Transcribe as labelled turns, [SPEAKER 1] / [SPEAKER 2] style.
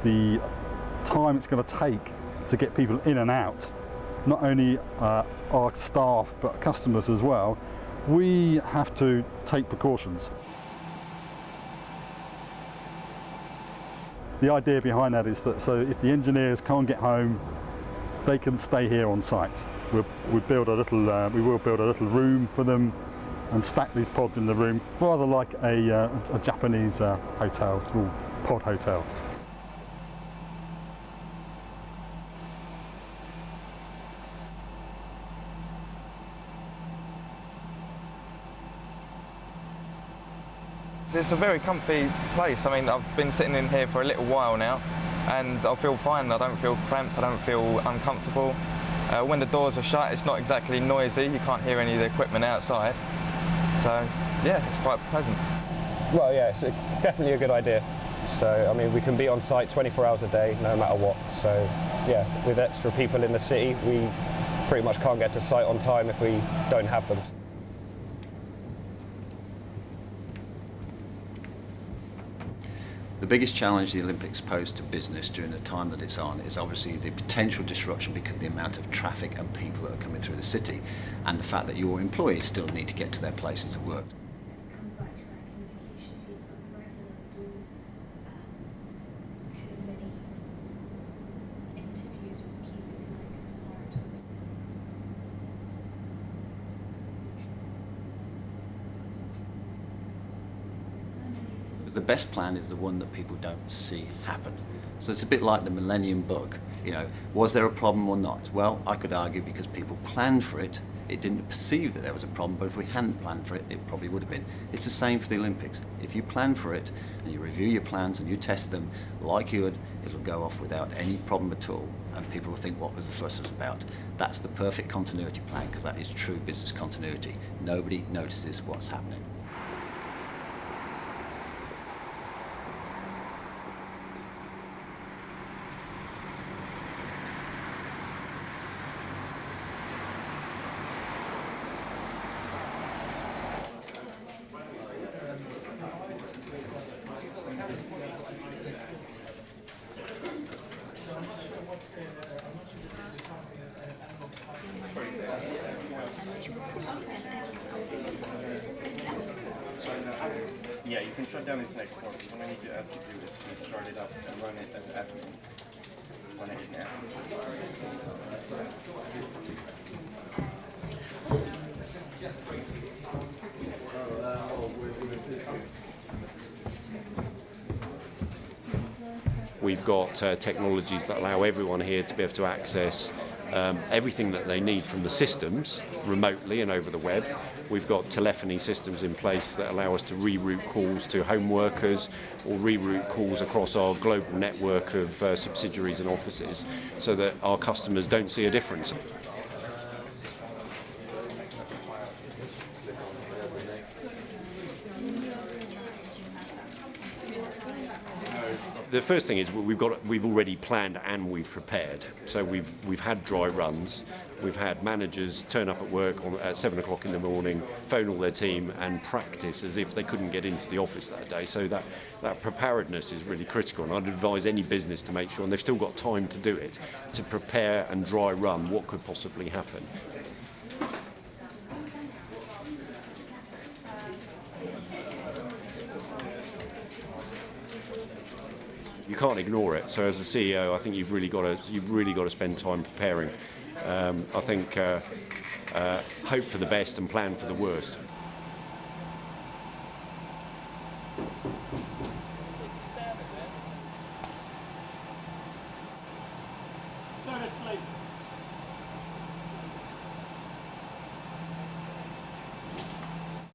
[SPEAKER 1] the time it's going to take to get people in and out, not only our staff but customers as well, we have to take precautions. The idea behind that is that so if the engineers can't get home, they can stay here on site. We will build a little room for them and stack these pods in the room, rather like a Japanese hotel, small pod hotel.
[SPEAKER 2] It's a very comfy place. I mean, I've been sitting in here for a little while now and I feel fine. I don't feel cramped, I don't feel uncomfortable. When the doors are shut, it's not exactly noisy. You can't hear any of the equipment outside. So, yeah, it's quite pleasant.
[SPEAKER 3] Well, yeah, it's definitely a good idea. So, I mean, we can be on site 24 hours a day, no matter what. So, yeah, with extra people in the city, we pretty much can't get to site on time if we don't have them.
[SPEAKER 4] The biggest challenge the Olympics pose to business during the time that it's on is obviously the potential disruption because of the amount of traffic and people that are coming through the city, and the fact that your employees still need to get to their places of work.
[SPEAKER 5] It comes back to that communication piece, but we're going to do many interviews with key people as part of.
[SPEAKER 4] The best plan is the one that people don't see happen. So it's a bit like the millennium bug. You know, was there a problem or not? Well, I could argue because people planned for it, it didn't perceive that there was a problem, but if we hadn't planned for it, it probably would have been. It's the same for the Olympics. If you plan for it and you review your plans and you test them like you would, it'll go off without any problem at all. And people will think, what was the fuss about? That's the perfect continuity plan, because that is true business continuity. Nobody notices what's happening.
[SPEAKER 6] Yeah, you can shut down Internet Explorer. What I need to ask you to do is to start it up and run it as after run it now.
[SPEAKER 7] We've got technologies that allow everyone here to be able to access everything that they need from the systems remotely and over the web. We've got telephony systems in place that allow us to reroute calls to home workers or reroute calls across our global network of subsidiaries and offices so that our customers don't see a difference. The first thing is we've already planned and we've prepared. So we've had dry runs. We've had managers turn up at work at 7 o'clock in the morning, phone all their team and practice as if they couldn't get into the office that day. So that preparedness is really critical, and I'd advise any business to make sure, and they've still got time to do it, to prepare and dry run what could possibly happen. You can't ignore it. So as a CEO, I think you've really got to spend time preparing. I think hope for the best and plan for the worst.